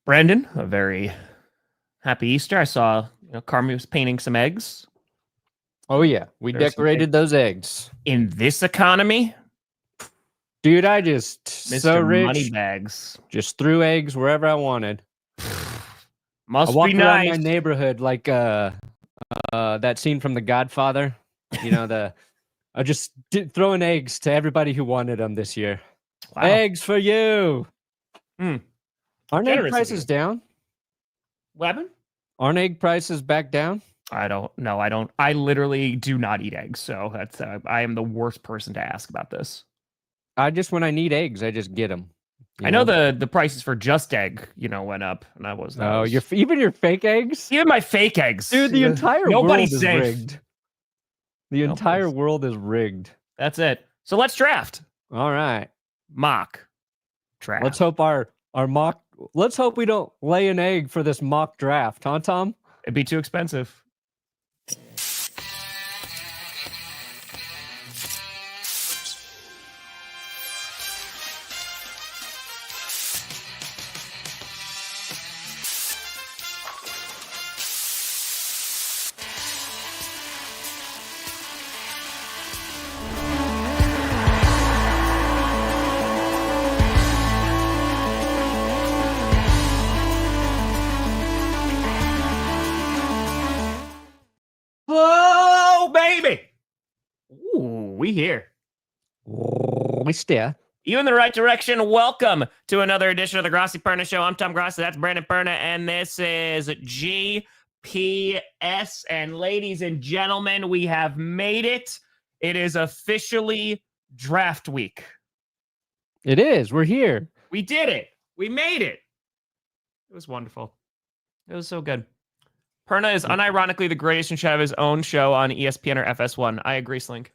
Brandon, a very happy Easter. I saw Carmi was painting some eggs. Oh, yeah. We decorated those eggs. In this economy? Dude, I just Mr. so rich. Moneybags. Just threw eggs wherever I wanted. Must I walked be around nice. my neighborhood like that scene from The Godfather. I just throwing eggs to everybody who wanted them this year. Wow. Eggs for you. Aren't egg prices down? What happened? Aren't egg prices back down? I don't know. I literally do not eat eggs, so that's I am the worst person to ask about this. When I need eggs, I just get them. I know the prices for just egg, went up, and that was. Even your fake eggs? Even my fake eggs, dude. The entire world is rigged. The entire world is rigged. That's it. So let's draft. All right, mock draft. Let's hope our mock. Let's hope we don't lay an egg for this mock draft, huh, Tom? It'd be too expensive. Oh, baby. Ooh, we here. We still. You in the right direction. Welcome to another edition of the Grossi Perna Show. I'm Tom Grossi. That's Brandon Perna. And this is GPS. And ladies and gentlemen, we have made it. It is officially draft week. It is. We're here. We did it. We made it. It was wonderful. It was so good. Perna is unironically the greatest and should have his own show on ESPN or FS1. I agree, Slink.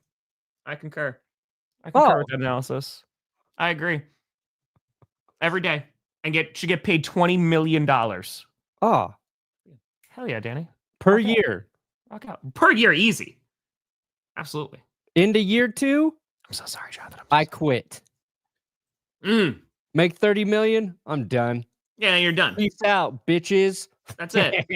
I concur. With that analysis. I agree. Every day. And should get paid $20 million. Oh. Hell yeah, Danny. Per year. Rock out. Per year, easy. Absolutely. Into year 2? I'm so sorry, Jonathan. I quit. Make $30 million? I'm done. Yeah, you're done. Peace out, bitches. That's it.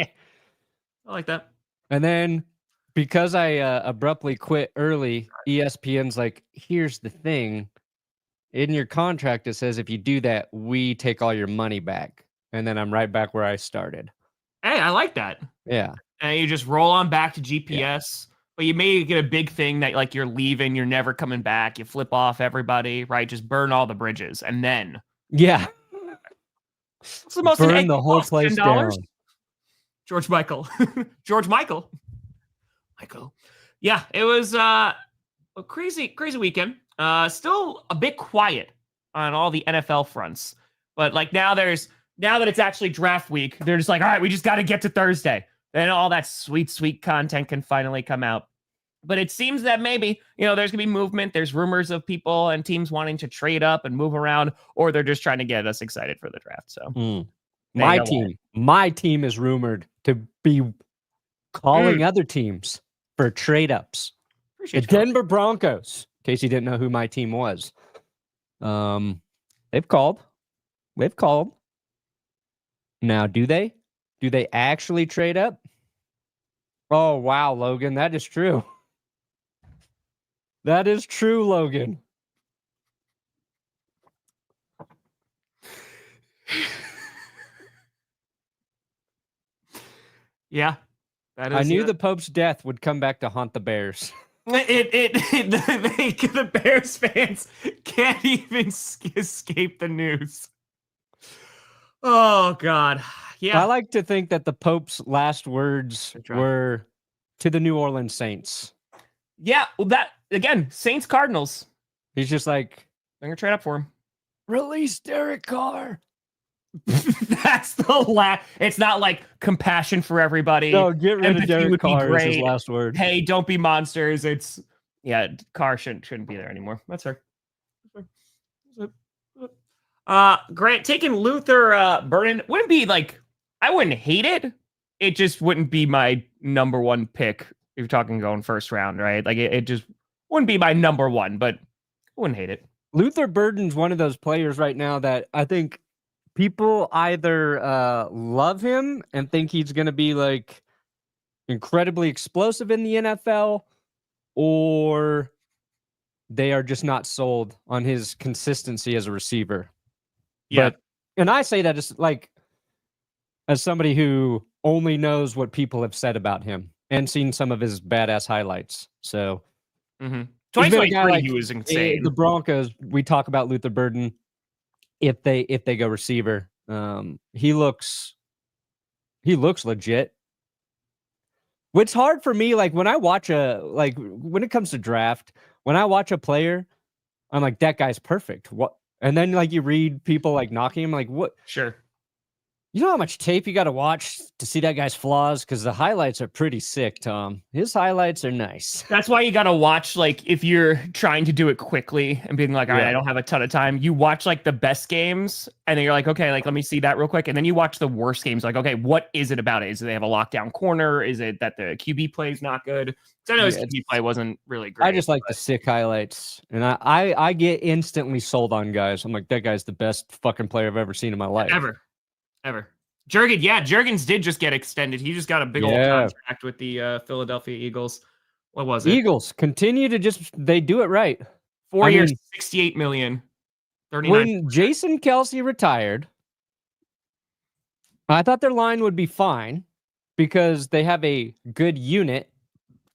I like that. And then because I abruptly quit early, ESPN's like, here's the thing. In your contract, it says if you do that, we take all your money back. And then I'm right back where I started. Hey, I like that. Yeah. And you just roll on back to GPS. But you may get a big thing that like you're leaving, you're never coming back. You flip off everybody, right? Just burn all the bridges. And then. Yeah. What's the most burn the whole place down. George Michael. Michael. Yeah, it was a crazy weekend. Still a bit quiet on all the NFL fronts. But like now that it's actually draft week, they're just like, all right, we just got to get to Thursday. Then all that sweet content can finally come out. But it seems that maybe, there's going to be movement. There's rumors of people and teams wanting to trade up and move around, or they're just trying to get us excited for the draft. So My team is rumored to be calling other teams for trade ups. The Denver Broncos, in case you didn't know who my team was. They've called. Now, do they? Do they actually trade up? Oh, wow, Logan. That is true. That is true, Logan. Yeah. I knew the Pope's death would come back to haunt the Bears. The Bears fans can't even escape the news. Oh, God. Yeah. I like to think that the Pope's last words were to the New Orleans Saints. Yeah. Well, that, again, Saints Cardinals. He's just like, I'm going to trade up for him. Release Derek Carr. That's the last. It's not like compassion for everybody. No, get rid of Derek Carr is his last word. Hey, don't be monsters. It's Carr shouldn't be there anymore. That's her. Grant, taking Luther Burden wouldn't be like, I wouldn't hate it. It just wouldn't be my number one pick if you're talking going first round, right? Like it just wouldn't be my number one, but I wouldn't hate it. Luther Burden's one of those players right now that I think people either love him and think he's going to be like incredibly explosive in the NFL, or they are just not sold on his consistency as a receiver. Yeah. And I say that as somebody who only knows what people have said about him and seen some of his badass highlights. So, he's been a guy 2023, like he was insane. the Broncos. We talk about Luther Burden if they go receiver. He looks legit. What's hard for me, like when I watch when it comes to draft, when I watch a player, I'm like, that guy's perfect. What? And then like you read people like knocking him, like, what? Sure. You know how much tape you got to watch to see that guy's flaws? Because the highlights are pretty sick, Tom. His highlights are nice. That's why you got to watch, like, if you're trying to do it quickly and being like, all right, I don't have a ton of time, you watch, like, the best games, and then you're like, okay, like, let me see that real quick. And then you watch the worst games, like, okay, what is it about it? Is it they have a lockdown corner? Is it that the QB play is not good? Because I know his QB play wasn't really great. I just like the sick highlights. And I get instantly sold on guys. I'm like, that guy's the best fucking player I've ever seen in my life. Ever. Jurgens did just get extended. He just got a big old contract with the Philadelphia Eagles. What was it? Eagles continue to they do it right. 4 years, $68 million. 39. When Jason Kelce retired, I thought their line would be fine because they have a good unit,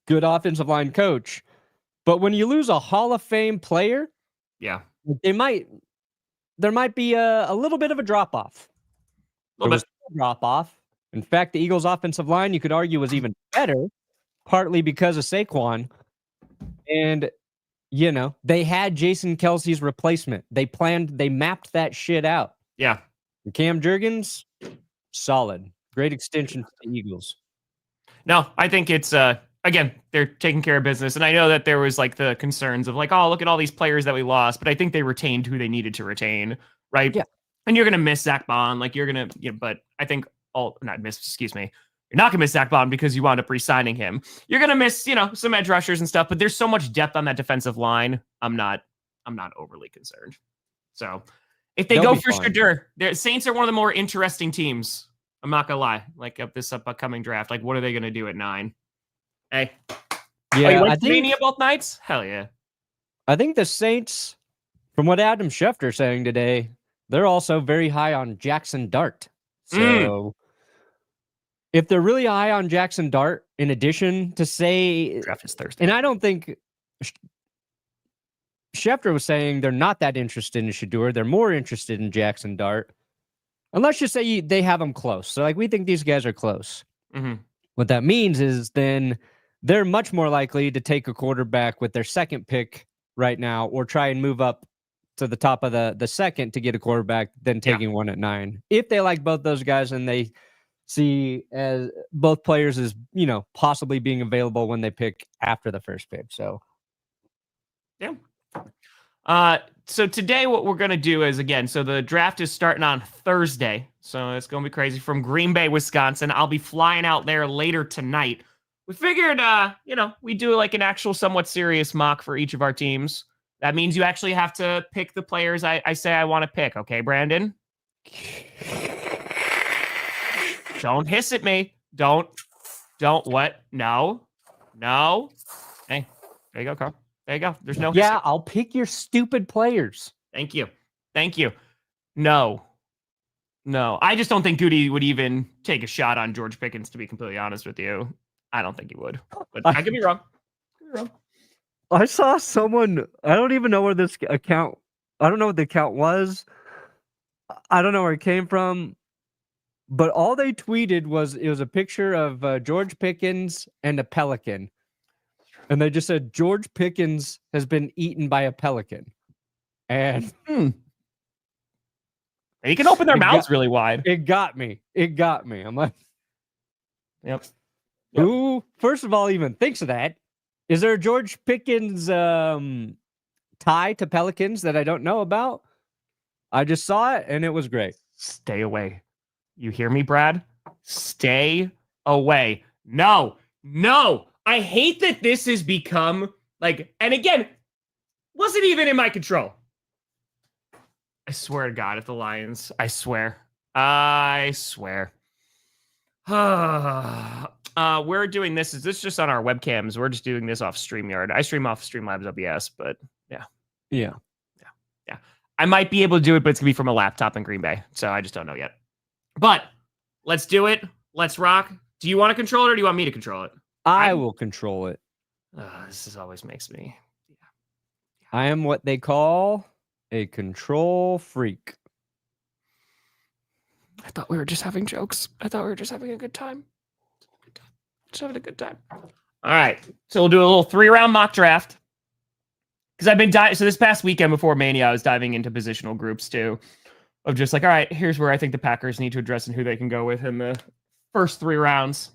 good offensive line coach. But when you lose a Hall of Fame player, there might be a little bit of a drop off. Drop off. In fact, the Eagles' offensive line, you could argue, was even better, partly because of Saquon. And, you know, they had Jason Kelce's replacement. They mapped that shit out. Yeah. And Cam Jurgens, solid. Great extension for the Eagles. No, I think it's, again, they're taking care of business. And I know that there was, like, the concerns of, like, oh, look at all these players that we lost. But I think they retained who they needed to retain, right? Yeah. And you're going to miss Zach Bond. Like, you're going to, but I think you're not going to miss Zach Bond because you wound up re-signing him. You're going to miss, some edge rushers and stuff, but there's so much depth on that defensive line. I'm not overly concerned. So if they go for Shadur, the Saints are one of the more interesting teams. I'm not going to lie. Like, of this upcoming draft, like, what are they going to do at 9? Hey. Yeah. You went to Mania both nights? Hell yeah. I think the Saints, from what Adam Schefter saying today, they're also very high on Jackson Dart. So if they're really high on Jackson Dart, in addition to say, draft is Thursday. And I don't think Schefter was saying they're not that interested in Shadur. They're more interested in Jackson Dart. Unless you say they have them close. So like, we think these guys are close. Mm-hmm. What that means is then they're much more likely to take a quarterback with their second pick right now, or try and move up to the top of the second to get a quarterback than taking one at 9. If they like both those guys and they see as both players as, possibly being available when they pick after the first pick. So, yeah. So today what we're going to do is, again, so the draft is starting on Thursday. So it's going to be crazy from Green Bay, Wisconsin. I'll be flying out there later tonight. We figured, we do like an actual somewhat serious mock for each of our teams. That means you actually have to pick the players I say I want to pick. Okay, Brandon? Don't hiss at me. Don't what? No. Hey, there you go, Carl. There you go. There's no hissing. I'll pick your stupid players. Thank you. No. I just don't think Goody would even take a shot on George Pickens, to be completely honest with you. I don't think he would. But I could be wrong. I saw someone, I don't even know where this account, I don't know what the account was. I don't know where it came from, but all they tweeted was, it was a picture of George Pickens and a pelican. And they just said, George Pickens has been eaten by a pelican. And you can open their mouths really wide. It got me. I'm like, yep. Who, first of all, even thinks of that? Is there a George Pickens tie to Pelicans that I don't know about? I just saw it, and it was great. Stay away. You hear me, Brad? Stay away. No. I hate that this has become, like, and again, wasn't even in my control. I swear to God, if the Lions, I swear. We're doing this. Is this just on our webcams? We're just doing this off StreamYard. I stream off Streamlabs OBS, but yeah. Yeah. I might be able to do it, but it's gonna be from a laptop in Green Bay, so I just don't know yet. But let's do it. Let's rock. Do you want to control it, or do you want me to control it? I will control it. This always makes me. I am what they call a control freak. I thought we were just having jokes. I thought we were just having a good time. Just having a good time. All right. So we'll do a little 3-round mock draft. Because I've been so this past weekend before Mania, I was diving into positional groups too. Of just like, all right, here's where I think the Packers need to address and who they can go with in the first 3 rounds.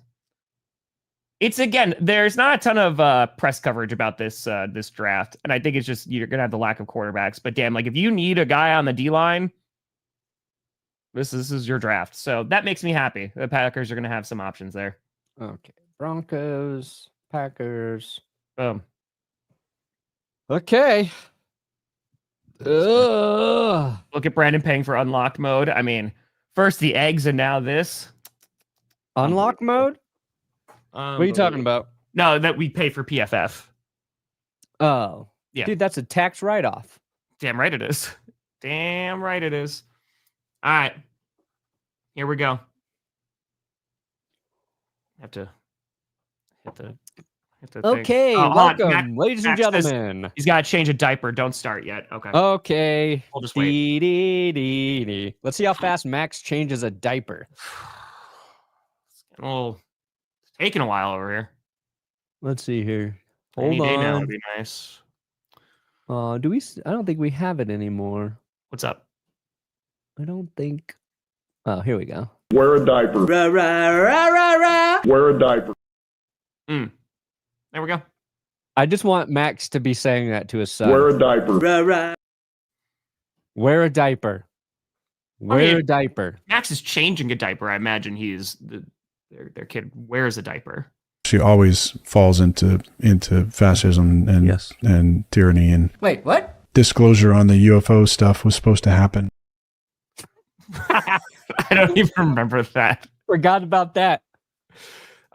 It's again, there's not a ton of press coverage about this this draft, and I think it's just you're gonna have the lack of quarterbacks. But damn, like if you need a guy on the D line, this is your draft. So that makes me happy. The Packers are gonna have some options there. Okay, Broncos, Packers. Boom. Okay. Look at Brandon paying for unlocked mode. I mean, first the eggs and now this. Unlock mode? What are you talking about? No, that we pay for PFF. Oh. Yeah. Dude, that's a tax write-off. Damn right it is. Damn right it is. All right. Here we go. Have to hit the okay, thing. welcome, ladies and gentlemen. He's got to change a diaper. Don't start yet. Okay. Okay. We'll just wait. Let's see how fast Max changes a diaper. Well, it's taking a while over here. Let's see here. Any Hold day now on. would be nice. Do we? I don't think we have it anymore. What's up? I don't think. Oh, here we go. Wear a diaper. Rah, rah, rah, rah, rah. Wear a diaper. There we go. I just want Max to be saying that to his son. Wear a diaper. Rah, rah. Wear a diaper. Wear a diaper. Max is changing a diaper. I imagine he's their kid wears a diaper. She always falls into fascism and tyranny. And wait, what? Disclosure on the UFO stuff was supposed to happen. I don't even remember that. Forgot about that.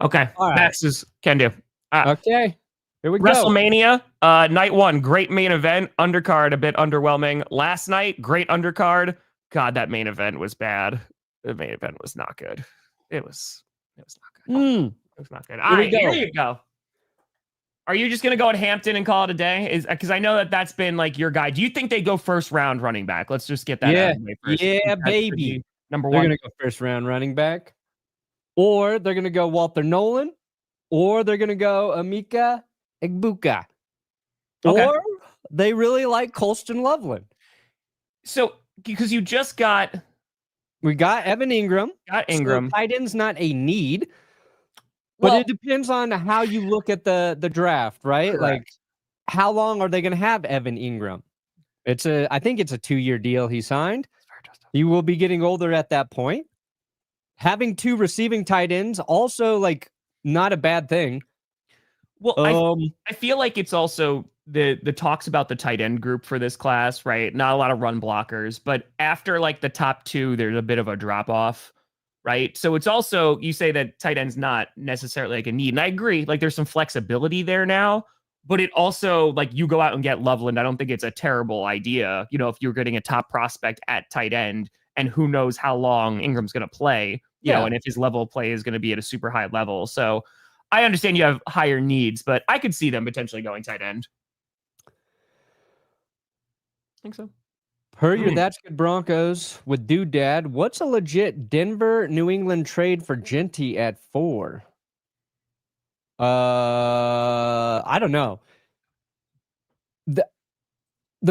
Okay, all right. Max's can do. Okay, here we go. WrestleMania, night 1, great main event. Undercard a bit underwhelming. Last night, great undercard. God, that main event was bad. The main event was not good. It was not good. It was not good. All right, here you go. Are you just gonna go at Hampton and call it a day? Is because I know that's been like your guy. Do you think they go first round running back? Let's just get that out of the way first. Yeah, baby. Number They're 1. gonna go first round running back, or they're gonna go Walter Nolan, or they're gonna go Emeka Egbuka, or they really like Colston Loveland. So because you just got Evan Ingram. Got Ingram. So tight end's not a need. But it depends on how you look at the draft, right? Correct. Like, how long are they going to have Evan Ingram? I think it's a 2-year deal he signed. He will be getting older at that point. Having 2 receiving tight ends, also, like, not a bad thing. Well, I feel like it's also the talks about the tight end group for this class, right? Not a lot of run blockers, but after, like, the top 2, there's a bit of a drop-off. Right. So it's also, you say that tight end's not necessarily like a need. And I agree, like there's some flexibility there now, but it also, like, you go out and get Loveland. I don't think it's a terrible idea. You know, if you're getting a top prospect at tight end and who knows how long Ingram's going to play, you know, and if his level of play is going to be at a super high level. So I understand you have higher needs, but I could see them potentially going tight end. I think so. Per your That's Good Broncos with Doodad, what's a legit Denver, New England trade for Jeanty at 4? I don't know. The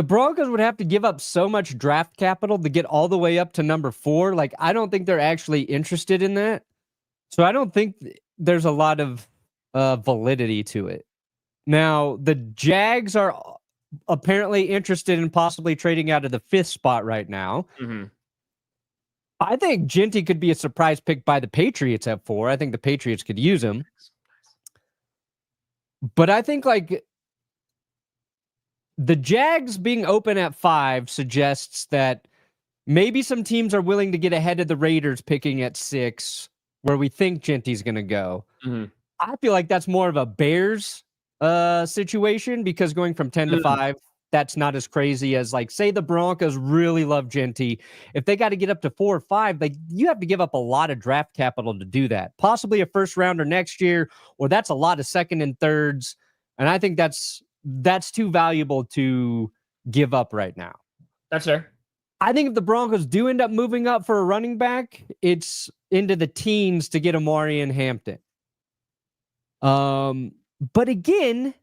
Broncos would have to give up so much draft capital to get all the way up to number 4. Like, I don't think they're actually interested in that. So I don't think there's a lot of validity to it. Now, the Jags are apparently interested in possibly trading out of the 5th spot right now. Mm-hmm. I think Jeanty could be a surprise pick by the Patriots at 4. I think the Patriots could use him. But I think, like, the Jags being open at 5 suggests that maybe some teams are willing to get ahead of the Raiders picking at 6, where we think Jeanty's going to go. Mm-hmm. I feel like that's more of a Bears situation, because going from 10 to 5, that's not as crazy as, like, say the Broncos really love Jeanty. If they got to get up to 4 or 5, like, you have to give up a lot of draft capital to do that. Possibly a first rounder next year, or that's a lot of second and thirds. And I think that's too valuable to give up right now. That's fair. I think if the Broncos do end up moving up for a running back, it's into the teens to get Amari and Hampton. But again,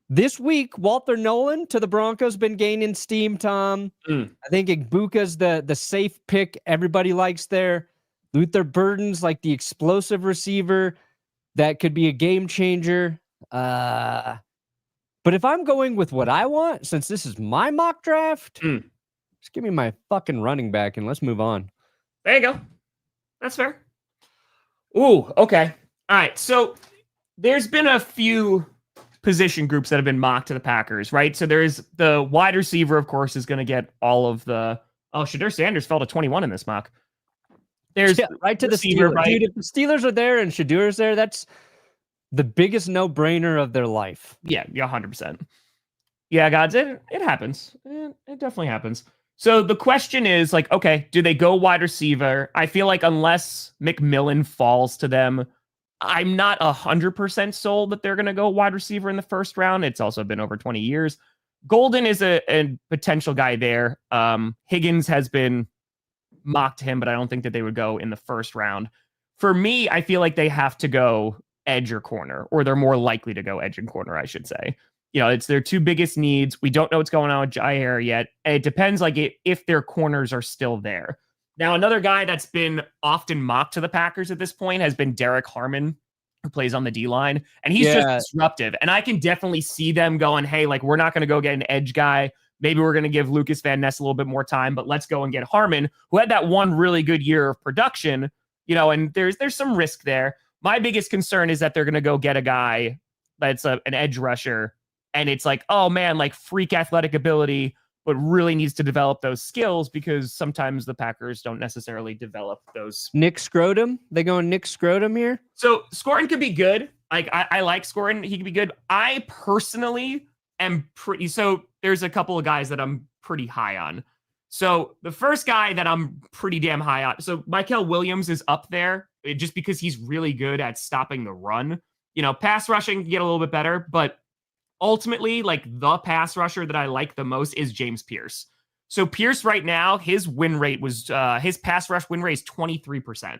this week, Walter Nolan to the Broncos been gaining steam, Tom. I think Igbuka's the safe pick everybody likes there. Luther Burden's like the explosive receiver that could be a game changer. But if I'm going with what I want, since this is my mock draft, just give me my fucking running back and let's move on. There you go. That's fair. Ooh, okay. All right. So there's been a few position groups that have been mocked to the Packers, right? So there's the wide receiver, of course, is going to get all of the... Oh, Shadur Sanders fell to 21 in this mock. There's right to the receiver, Steelers. right? Dude, if the Steelers are there and Shadur's there, that's the biggest no-brainer of their life. Yeah, 100%. Yeah, gods, it happens. It definitely happens. So the question is, like, okay, do they go wide receiver? I feel like unless McMillan falls to them, I'm not 100% sold that they're going to go wide receiver in the first round. It's also been over 20 years. Golden is a potential guy there. Higgins has been mocked to him, but I don't think that they would go in the first round. For me, I feel like they have to go edge or corner, or they're more likely to go edge and corner, I should say. You know, it's their two biggest needs. We don't know what's going on with Jaire yet. It depends, like, if their corners are still there. Now, another guy that's been often mocked to the Packers at this point has been Derek Harmon, who plays on the D-line, and he's just disruptive. And I can definitely see them going, hey, like, we're not going to go get an edge guy. Maybe we're going to give Lucas Van Ness a little bit more time, but let's go and get Harmon, who had that one really good year of production, you know, and there's some risk there. My biggest concern is that they're going to go get a guy that's an edge rusher, and it's like, oh man, like freak athletic ability, but really needs to develop those skills, because sometimes the Packers don't necessarily develop those. Nick Scrotum? They going Nick Scrotum here? So Scrotum could be good. Like, I like Scrotum. He could be good. I personally am pretty... So there's a couple of guys that I'm pretty high on. So the first guy that I'm pretty damn high on... So Michael Williams is up there just because he's really good at stopping the run. You know, pass rushing can get a little bit better, but ultimately, like, the pass rusher that I like the most is James Pierce. So Pierce right now, his win rate was his pass rush win rate is 23%.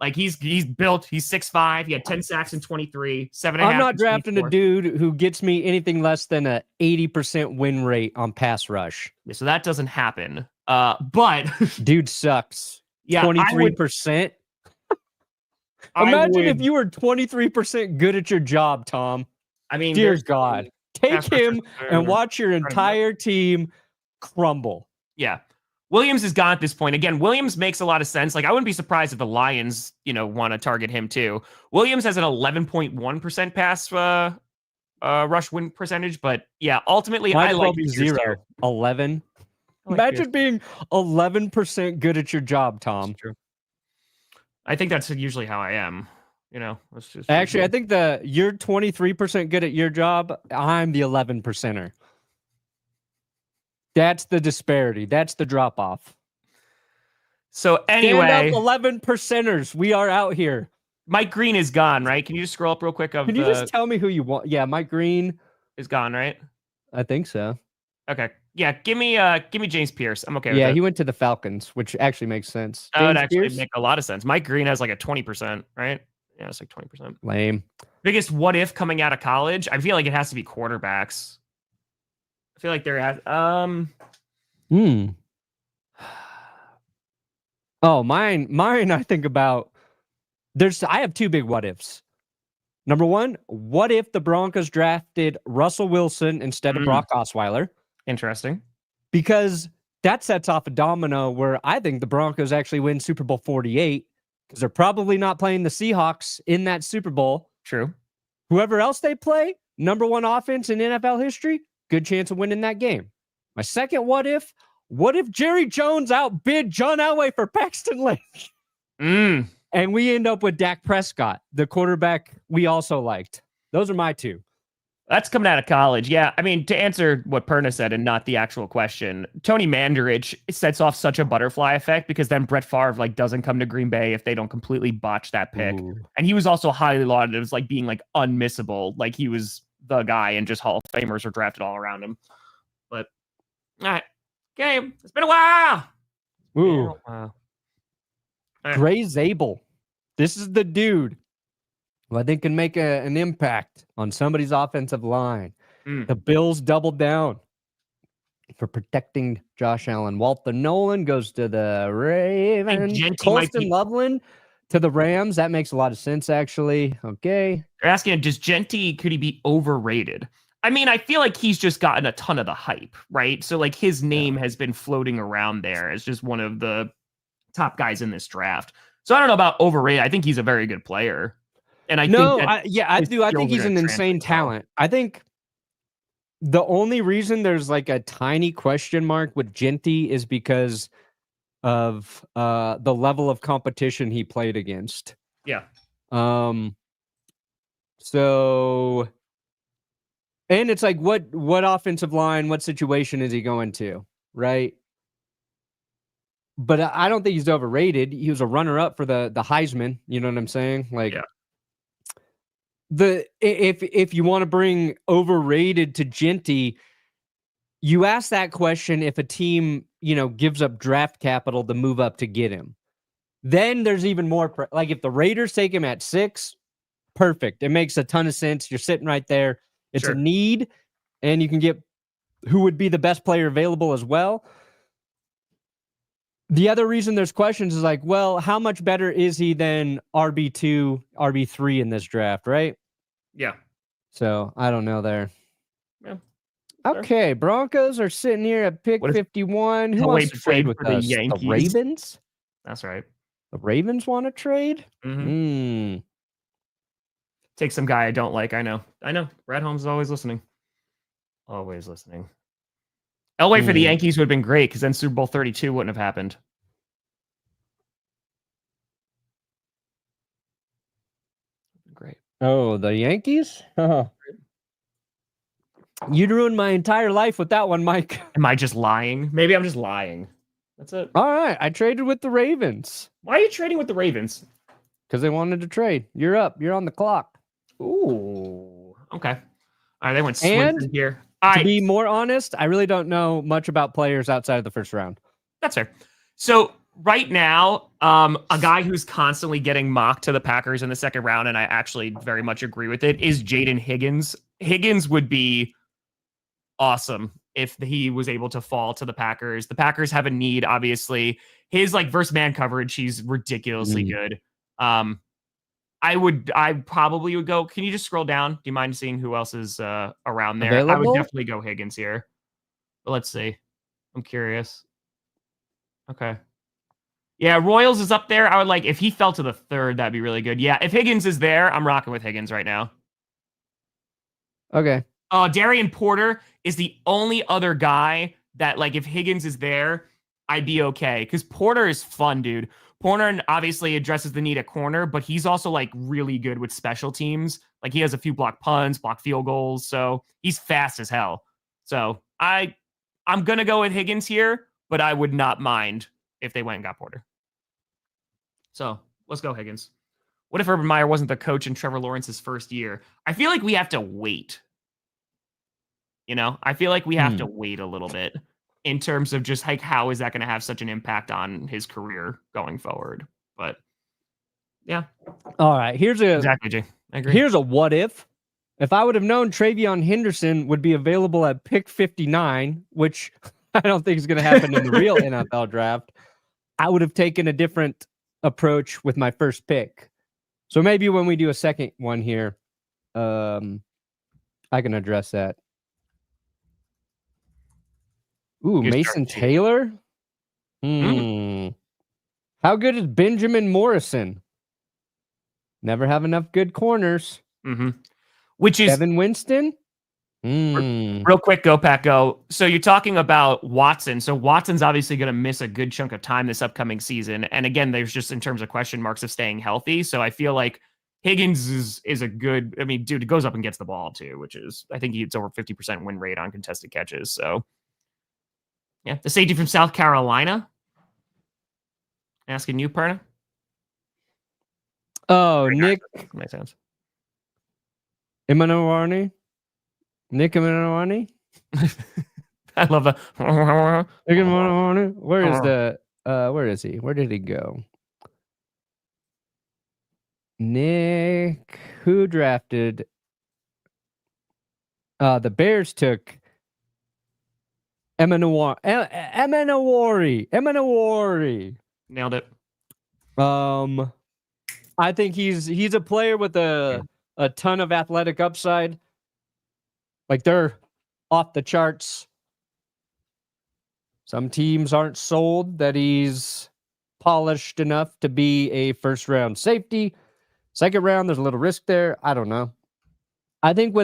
Like, he's built, he's 6'5", he had 10 sacks in 23, 7.5. I'm not drafting a dude who gets me anything less than a 80% win rate on pass rush. Yeah, so that doesn't happen. But dude sucks. Yeah, 23%. Imagine if you were 23% good at your job, Tom. I mean, dear God, take him and watch your entire team crumble. Yeah. Williams is gone at this point. Again, Williams makes a lot of sense. Like, I wouldn't be surprised if the Lions, you know, want to target him too. Williams has an 11.1% pass rush win percentage, but yeah, ultimately, I like 0. 11. Imagine being 11% good at your job, Tom. I think that's usually how I am. You know, let's just actually, I think you're 23% good at your job. I'm the 11%er. That's the disparity. That's the drop off. So anyway, 11%ers. We are out here. Mike Green is gone, right? Can you just scroll up real quick? Can you just tell me who you want? Yeah, Mike Green is gone, right? I think so. Okay. Yeah, give me James Pierce. I'm okay with that. Yeah, he went to the Falcons, which actually makes sense. That would actually make a lot of sense. Mike Green has like a 20%, right? Yeah, it's like 20%. Lame. Biggest what if coming out of college? I feel like it has to be quarterbacks. I feel like there has Oh, mine I think about I have two big what ifs. Number one, what if the Broncos drafted Russell Wilson instead of Brock Osweiler? Interesting. Because that sets off a domino where I think the Broncos actually win Super Bowl 48, because they're probably not playing the Seahawks in that Super Bowl. True. Whoever else they play, number one offense in NFL history, good chance of winning that game. My second what what if Jerry Jones outbid John Elway for Paxton Lynch? And we end up with Dak Prescott, the quarterback we also liked. Those are my two. That's coming out of college. Yeah. I mean, to answer what Perna said and not the actual question, Tony Mandarich sets off such a butterfly effect because then Brett Favre doesn't come to Green Bay if they don't completely botch that pick. Ooh. And he was also highly lauded as being unmissable. He was the guy, and just Hall of Famers are drafted all around him. But all right. Okay. It's been a while. Ooh. Right. Gray Zabel. This is the dude who I think can make an impact on somebody's offensive line. The Bills doubled down for protecting Josh Allen. Walter Nolan goes to the Ravens. Colston Loveland to the Rams. That makes a lot of sense, actually. Okay. They're asking, could he be overrated? I mean, I feel like he's just gotten a ton of the hype, right? So his name has been floating around there as just one of the top guys in this draft. So I don't know about overrated. I think he's a very good player. And I do. I think he's an insane talent. I think the only reason there's a tiny question mark with Jeanty is because of the level of competition he played against. Yeah. So, and it's what offensive line, what situation is he going to, right? But I don't think he's overrated. He was a runner-up for the Heisman. You know what I'm saying? If you want to bring overrated to Jeanty, you ask that question if a team gives up draft capital to move up to get him. Then there's even more. If the Raiders take him at 6, perfect. It makes a ton of sense. You're sitting right there. It's a need, and you can get who would be the best player available as well. The other reason there's questions is how much better is he than RB2, RB3 in this draft, right? Yeah. So I don't know there. Yeah. Okay, sure. Broncos are sitting here at pick 51. Who wants to trade with us? The Ravens? That's right. The Ravens want to trade? Take some guy I don't like. I know. Brad Holmes is always listening. Always listening. Elway for the Yankees would have been great because then Super Bowl 32 wouldn't have happened. Great. Oh, the Yankees? You'd ruined my entire life with that one, Mike. Am I just lying? Maybe I'm just lying. That's it. All right. I traded with the Ravens. Why are you trading with the Ravens? Because they wanted to trade. You're up. You're on the clock. Ooh. Okay. All right. They went Swinton here. To be more honest, I really don't know much about players outside of the first round. That's fair. So right now, a guy who's constantly getting mocked to the Packers in the second round, and I actually very much agree with it, is Jaden Higgins. Higgins would be awesome if he was able to fall to the Packers. The Packers have a need, obviously. His versus man coverage, he's ridiculously good. I probably would go. Can you just scroll down? Do you mind seeing who else is around there? Available? I would definitely go Higgins here. But let's see. I'm curious. Okay. Yeah, Royals is up there. I would if he fell to the 3rd, that'd be really good. Yeah, if Higgins is there, I'm rocking with Higgins right now. Okay. Darian Porter is the only other guy that if Higgins is there, I'd be okay. Because Porter is fun, dude. Porter obviously addresses the need at corner, but he's also really good with special teams. He has a few block punts, block field goals, so he's fast as hell. So I'm gonna go with Higgins here, but I would not mind if they went and got Porter. So let's go Higgins. What if Urban Meyer wasn't the coach in Trevor Lawrence's first year? I feel like we have to wait. I feel like we have to wait a little bit in terms of just how is that going to have such an impact on his career going forward. But yeah. All right. Exactly, Jay. I agree. Here's a what if. If I would have known Travion Henderson would be available at pick 59, which I don't think is going to happen in the real NFL draft, I would have taken a different approach with my first pick. So maybe when we do a second one here, I can address that. Ooh, Mason Taylor? How good is Benjamin Morrison? Never have enough good corners. Which is Kevin Winston? Real quick, go Pack go. So you're talking about Watson. So Watson's obviously going to miss a good chunk of time this upcoming season. And again, there's just in terms of question marks of staying healthy. So I feel like Higgins is a good, I mean, dude, it goes up and gets the ball too, which is, I think it's over 50% win rate on contested catches. So yeah, the safety from South Carolina. Asking you, Perna. Oh, Nick. Makes sense. Imanowarni? Nick Imanowarni? I love that. Where is he? Where did he go? Nick, who drafted? The Bears took Emanawari. Nailed it. I think he's a player with a ton of athletic upside. Like, they're off the charts. Some teams aren't sold that he's polished enough to be a first round safety. Second round, there's a little risk there. I don't know. I think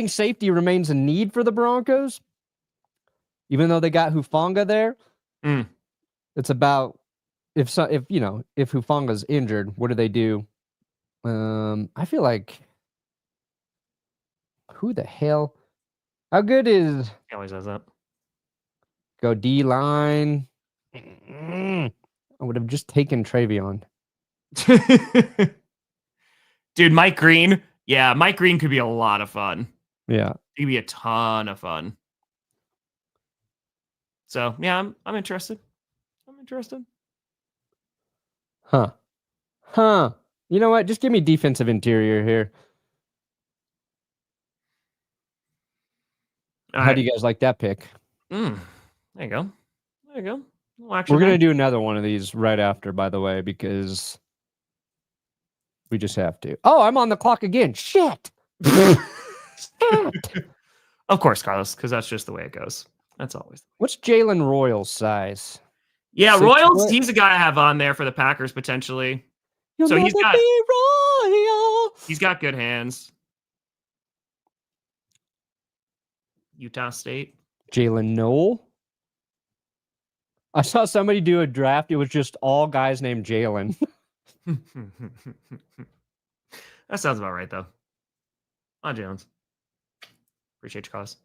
safety remains a need for the Broncos, even though they got Hufanga there. It's about if Hufanga's injured, what do they do? I feel like who the hell? How good is? He always does that. Go D line. I would have just taken Travion. Dude, Mike Green. Yeah, Mike Green could be a lot of fun. Yeah. He'd be a ton of fun. So, yeah, I'm interested. Huh. You know what? Just give me defensive interior here. How do you guys like that pick? There you go. We're going to do another one of these right after, by the way, because we just have to. Oh, I'm on the clock again. Shit. Of course, Carlos, because that's just the way it goes. That's always. What's Jalen Royals' size? Yeah, Royals, he's a guy I have on there for the Packers potentially. You'll he's got Royal. He's got good hands. Utah State. Jalen Noel. I saw somebody do a draft. It was just all guys named Jalen. That sounds about right, though. On Jones. Appreciate your calls.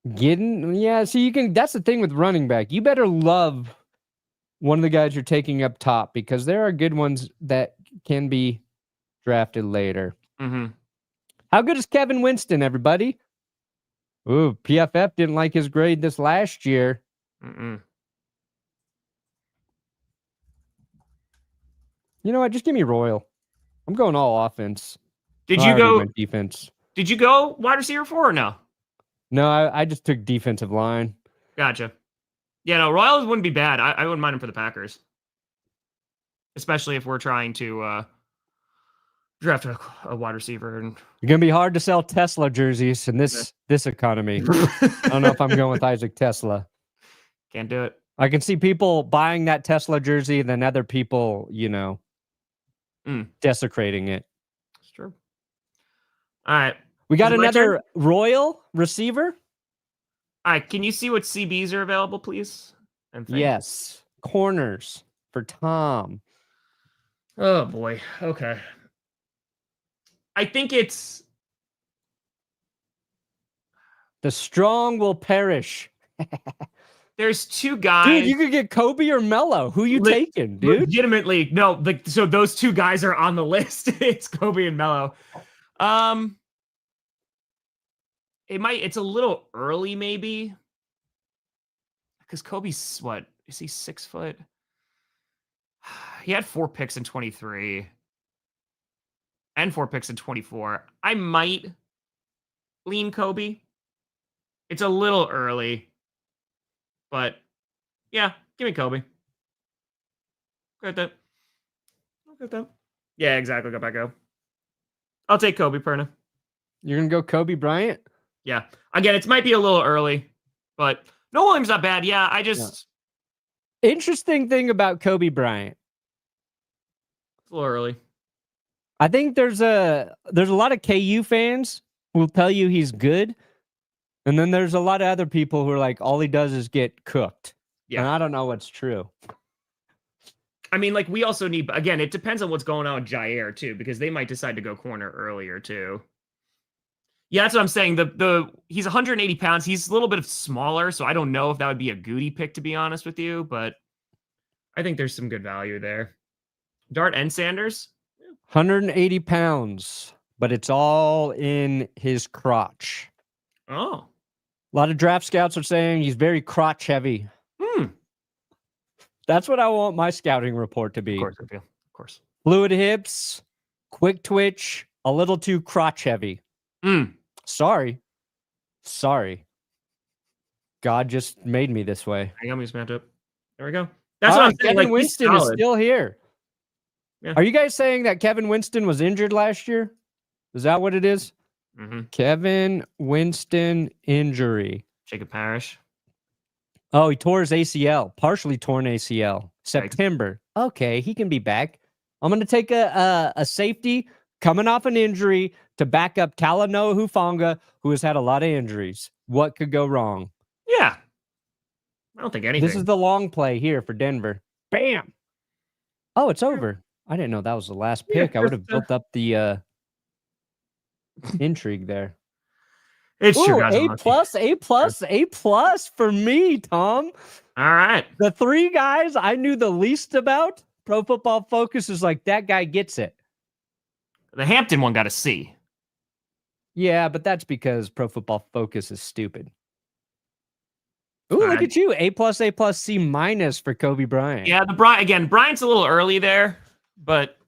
So you can. That's the thing with running back. You better love one of the guys you're taking up top because there are good ones that can be drafted later. How good is Kevin Winston, everybody? Ooh, PFF didn't like his grade this last year. You know what? Just give me Royal. I'm going all offense. Did you go defense? Did you go wide receiver 4 or no? No, I just took defensive line. Gotcha. Yeah, no, Royals wouldn't be bad. I wouldn't mind him for the Packers. Especially if we're trying to draft a wide receiver. And it's going to be hard to sell Tesla jerseys in this economy. I don't know if I'm going with Isaac Tesla. Can't do it. I can see people buying that Tesla jersey and then other people, desecrating it. It's true. All right. We got another Royal receiver. All right. Can you see what CBs are available, please? Yes. Corners for Tom. Oh, boy. Okay. I think it's... The strong will perish. There's two guys. Dude, you could get Kobe or Mello. Who you taking, dude? Legitimately. No, so those two guys are on the list. It's Kobe and Mello. It's a little early, maybe. Because Kobe's what? Is he 6 foot? He had 4 picks in 23. And 4 picks in 24. I might lean Kobe. It's a little early. But yeah, give me Kobe. Go at that. Yeah, exactly. Go back go. I'll take Kobe, Perna. You're gonna go Kobe Bryant? Yeah. Again, it might be a little early, but no Williams not bad. Yeah, Interesting thing about Kobe Bryant. It's a little early. I think there's a lot of KU fans will tell you he's good. And then there's a lot of other people who are like, all he does is get cooked. Yeah. And I don't know what's true. I mean, like, we also need, again, it depends on what's going on with Jaire, too, because they might decide to go corner earlier, too. Yeah, that's what I'm saying. He's 180 pounds. He's a little bit smaller, so I don't know if that would be a Goody pick, to be honest with you, but I think there's some good value there. Dart and Sanders? 180 pounds, but it's all in his crotch. Oh. A lot of draft scouts are saying he's very crotch heavy. That's what I want my scouting report to be. Of course, I feel. Of course. Fluid hips, quick twitch, a little too crotch heavy. Sorry. God just made me this way. Hang on, we just match up. There we go. That's what I'm saying. Kevin Winston is still here. Yeah. Are you guys saying that Kevin Winston was injured last year? Is that what it is? Mm-hmm. Kevin Winston injury. Jacob Parrish. Oh, he tore his ACL. Partially torn ACL. September. Okay, he can be back. I'm going to take a safety coming off an injury to back up Talanoa Hufanga, who has had a lot of injuries. What could go wrong? Yeah. I don't think anything. This is the long play here for Denver. Bam. Oh, it's over. I didn't know that was the last pick. I would have built up the intrigue there. It's true. A plus for me, Tom. All right. The three guys I knew the least about, Pro Football Focus is like, that guy gets it. The Hampton one got a C. Yeah, but that's because Pro Football Focus is stupid. Ooh, look at you. A+, C- for Kobe Bryant. Yeah, Bryant's a little early there, but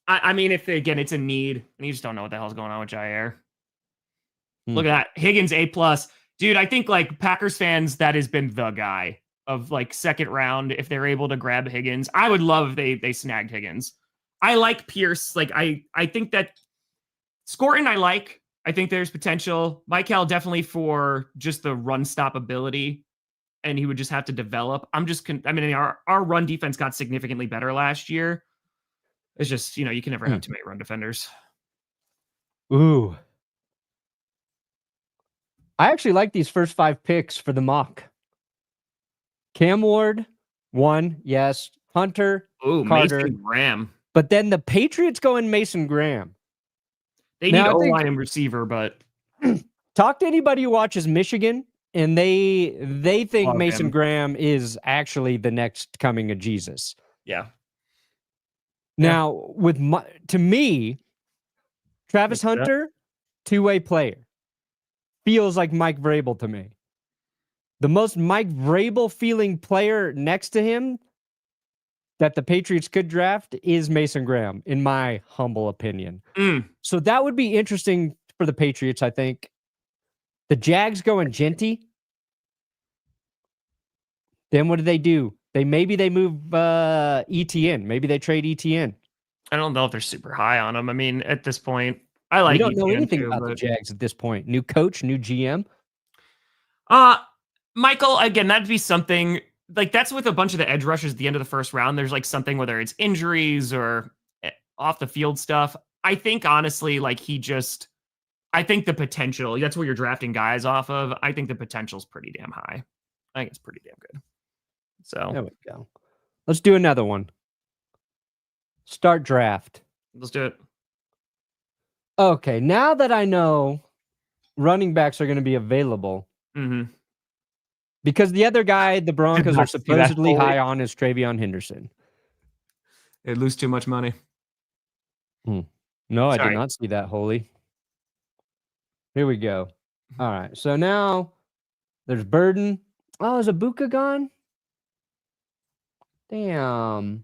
I mean, if it's a need, and you just don't know what the hell's going on with Jaire. Look at that. Higgins, A+. Dude, I think like Packers fans, that has been the guy of like second round. If they're able to grab Higgins, I would love if they snagged Higgins. I like Pierce. Like I think that Scorton, I think there's potential. Michael definitely for just the run stop ability, and he would just have to develop. Our run defense got significantly better last year. It's just, you can never have too many run defenders. Ooh. I actually like these first 5 picks for the mock. Cam Ward, 1, yes. Hunter, Carter. Mason Graham. But then the Patriots go in Mason Graham. They need O-line and receiver, but... Talk to anybody who watches Michigan, and they think Mason Graham is actually the next coming of Jesus. Yeah. Now, to me, Travis Hunter, two-way player. Feels like Mike Vrabel to me. The most Mike Vrabel feeling player next to him that the Patriots could draft is Mason Graham, in my humble opinion. So that would be interesting for the Patriots, I think. The Jags go in Jeanty. Then what do? They move ETN. Maybe they trade ETN. I don't know if they're super high on him. I mean, at this point, I like. We don't know anything about the Jags at this point. New coach, new GM. Michael, again, that'd be something like that's with a bunch of the edge rushers at the end of the first round. There's like something, whether it's injuries or off the field stuff. I think honestly, like I think the potential, that's where you're drafting guys off of. I think the potential's pretty damn high. I think it's pretty damn good. So there we go. Let's do another one. Start draft. Let's do it. Okay, now that I know running backs are going to be available, because the other guy the Broncos are supposedly high on is Travion Henderson. They'd lose too much money. No, sorry. I did not see that, Holy. Here we go. All right, so now there's Burden. Oh, is Ibuka gone? Damn.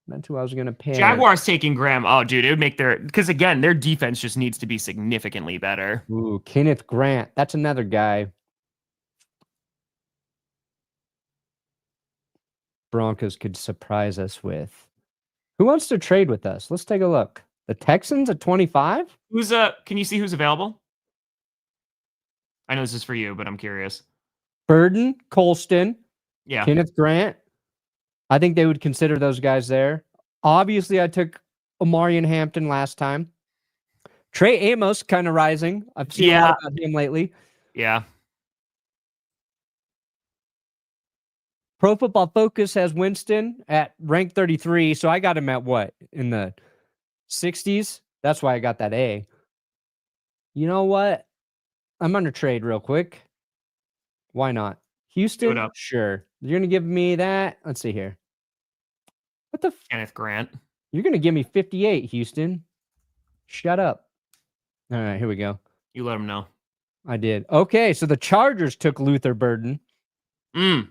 That's who I was going to pick. Jaguars taking Graham. Oh, dude, it would make because again, their defense just needs to be significantly better. Ooh, Kenneth Grant. That's another guy. Broncos could surprise us with. Who wants to trade with us? Let's take a look. The Texans at 25? Can you see who's available? I know this is for you, but I'm curious. Burden, Colston, yeah, Kenneth Grant. I think they would consider those guys there. Obviously, I took Omarion Hampton last time. Trey Amos kind of rising. I've seen a lot about him lately. Yeah. Pro Football Focus has Winston at rank 33. So I got him at what? In the 60s? That's why I got that A. You know what? I'm under trade real quick. Why not? Houston? Sure. You're going to give me that? Let's see here. What the? Kenneth Grant. You're going to give me 58, Houston. Shut up. All right, here we go. You let him know. I did. Okay, so the Chargers took Luther Burden. Ooh.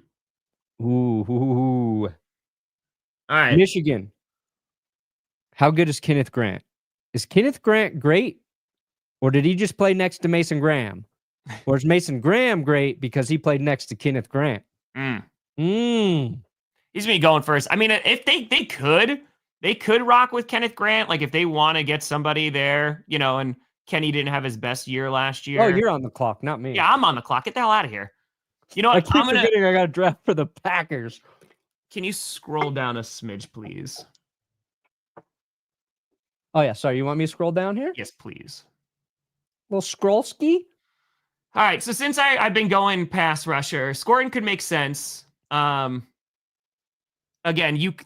All right. Michigan. How good is Kenneth Grant? Is Kenneth Grant great? Or did he just play next to Mason Graham? Or is Mason Graham great because he played next to Kenneth Grant? He's going to be going first. I mean, if they could rock with Kenneth Grant. Like if they want to get somebody there, and Kenny didn't have his best year last year. Oh, you're on the clock, not me. Yeah, I'm on the clock. Get the hell out of here. You know what? I keep forgetting I got a draft for the Packers. Can you scroll down a smidge, please? Oh, yeah. Sorry. You want me to scroll down here? Yes, please. Little scroll ski? All right. So since I've been going pass rusher, scoring could make sense. Again,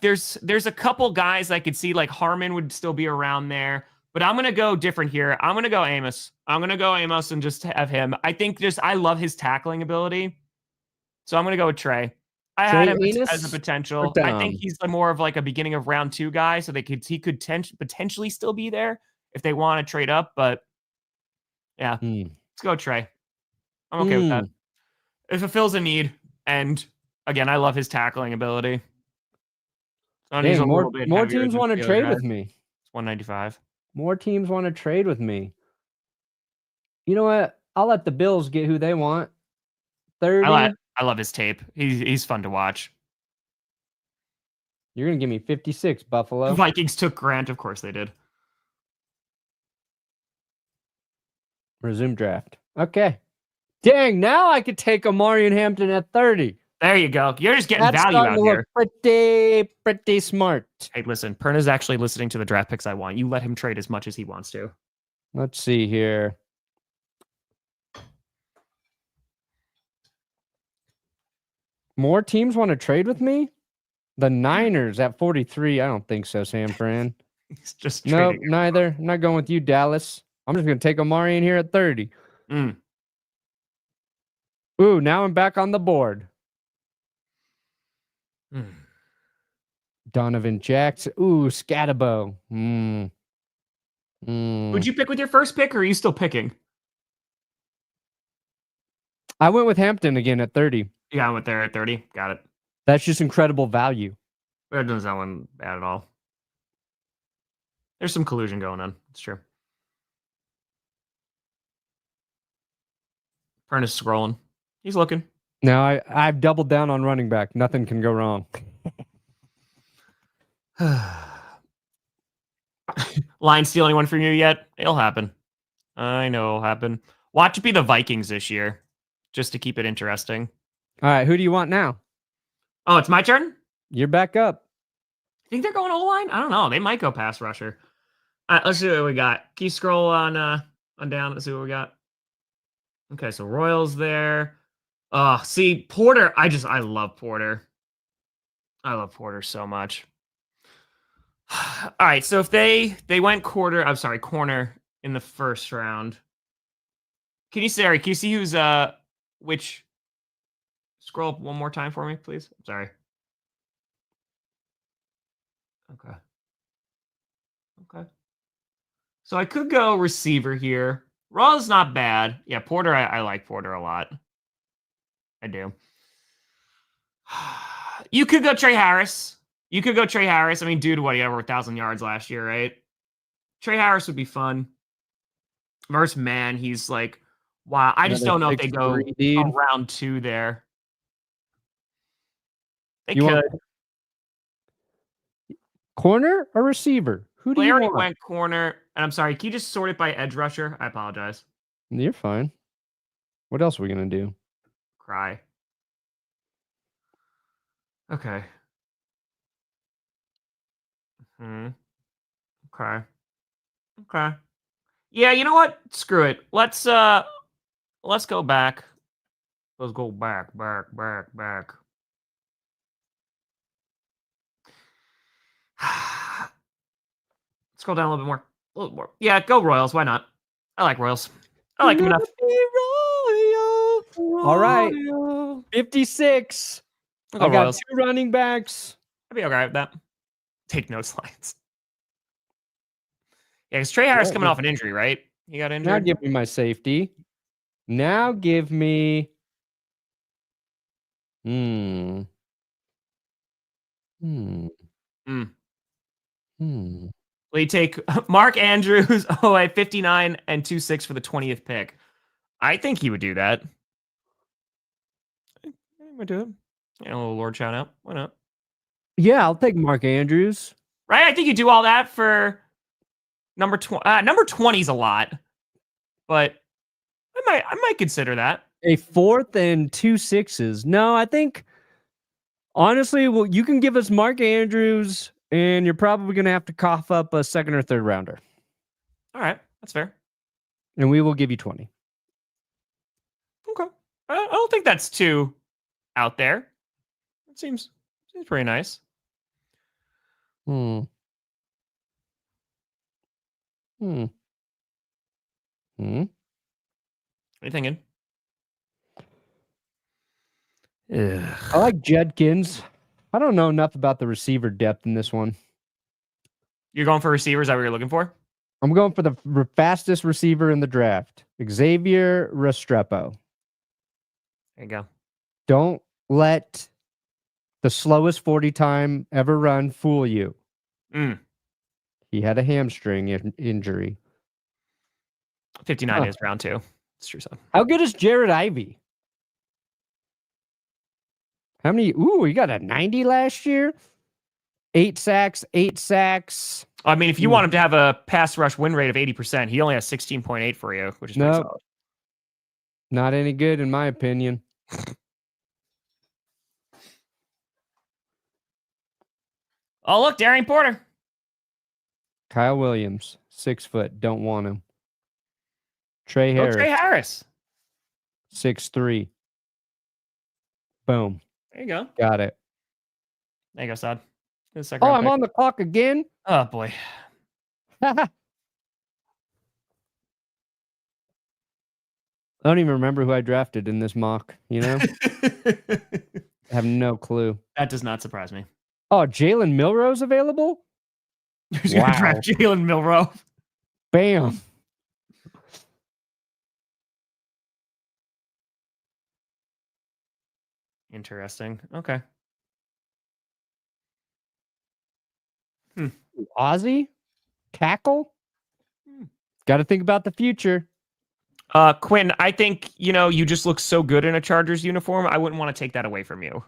there's a couple guys I could see, like Harmon would still be around there. But I'm going to go different here. I'm going to go Amos. And just have him. I think I love his tackling ability. So I'm going to go with Trey. I had him as a potential. I think he's more of like a beginning of round 2 guy. So he could potentially still be there if they want to trade up. But yeah, let's go Trey. I'm okay with that. It fulfills a need. And again, I love his tackling ability. Dang, more teams want to trade with me. It's 195. More teams want to trade with me. You know what? I'll let the Bills get who they want. 30. I love his tape. He's fun to watch. You're going to give me 56, Buffalo. The Vikings took Grant. Of course they did. Resume draft. Okay. Dang, now I could take Omarion Hampton at 30. There you go. You're just getting value out here. Pretty smart. Hey, listen, Perna's actually listening to the draft picks I want. You let him trade as much as he wants to. Let's see here. More teams want to trade with me? The Niners at 43. I don't think so, San Fran. He's just nope, neither. I'm not going with you, Dallas. I'm just going to take Omari in here at 30. Ooh, now I'm back on the board. Donovan Jackson. Ooh, Scatabo. Would you pick with your first pick, or are you still picking? I went with Hampton again at 30. Yeah, I went there at 30. Got it. That's just incredible value. That doesn't sound bad at all. There's some collusion going on. It's true. Perna's scrolling. He's looking. No, I've doubled down on running back. Nothing can go wrong. Line steal anyone from you yet? It'll happen. I know it'll happen. Watch it be the Vikings this year, just to keep it interesting. All right, who do you want now? Oh, it's my turn? You're back up. Think they're going O-line? I don't know. They might go pass rusher. All right, let's see what we got. Can you scroll on down? Let's see what we got. Okay, so Royals there. See, Porter. I love Porter. I love Porter so much. All right, so if they went corner in the first round. Can you see who's which? Scroll up one more time for me, please. I'm sorry. Okay. So I could go receiver here. Raw's not bad. Yeah, Porter, I like Porter a lot. I do. You could go Trey Harris. I mean, dude, what, he had over 1,000 yards last year, right? Trey Harris would be fun. Merce, man, he's like, wow. I just don't know if they go round 2 there. They could. Corner or receiver? Who do you want? Went corner. And I'm sorry, can you just sort it by edge rusher? I apologize. You're fine. What else are we going to do? Cry. Okay. Okay. Yeah, you know what? Screw it. Let's go back. Let's go back. Scroll down a little bit more. A little more. Yeah, go Royals. Why not? I like Royals. I like them enough. All right. 56. I'll go I got Royals. 2 running backs. I'd be okay with that. Take notes, Lions. Yeah, because Trey Harris coming off an injury, right? He got injured. Now give me my safety. Now give me. Will you take Mark Andrews, at 59 and 2.6 for the 20th pick? I think he would do that. He would do it. A little Lord shout out. Why not? Yeah, I'll take Mark Andrews. Right? I think you do all that for number 20. Number 20 is a lot, but I might consider that. A 4th and 2 6s. No, I think honestly, well, you can give us Mark Andrews, and you're probably going to have to cough up a 2nd or 3rd rounder. All right, that's fair. And we will give you 20. Okay, I don't think that's too out there. It seems pretty nice. What are you thinking? I like Judkins. I don't know enough about the receiver depth in this one. You're going for receivers? Is that what you're looking for? I'm going for the fastest receiver in the draft, Xavier Restrepo. There you go. Don't let the slowest 40 time ever run fool you. He had a hamstring injury. 59 is round 2. It's true. So. How good is Jared Ivey? How many? Ooh, he got a 90 last year. 8 sacks. I mean, if you want him to have a pass rush win rate of 80%, he only has 16.8 for you, which is pretty solid. Not any good in my opinion. Oh, look, Darian Porter. Kyle Williams, 6 foot. Don't want him. Trey Harris. 6'3". Boom. There you go. Got it. There you go, Sod. I'm on the clock again. Oh, boy. I don't even remember who I drafted in this mock, I have no clue. That does not surprise me. Oh, Jalen Milroe's available? Who's going to draft Jalen Milroe? Bam. Interesting. Okay. Ozzy? Cackle? Got to think about the future. Quinn, I think, you just look so good in a Chargers uniform. I wouldn't want to take that away from you.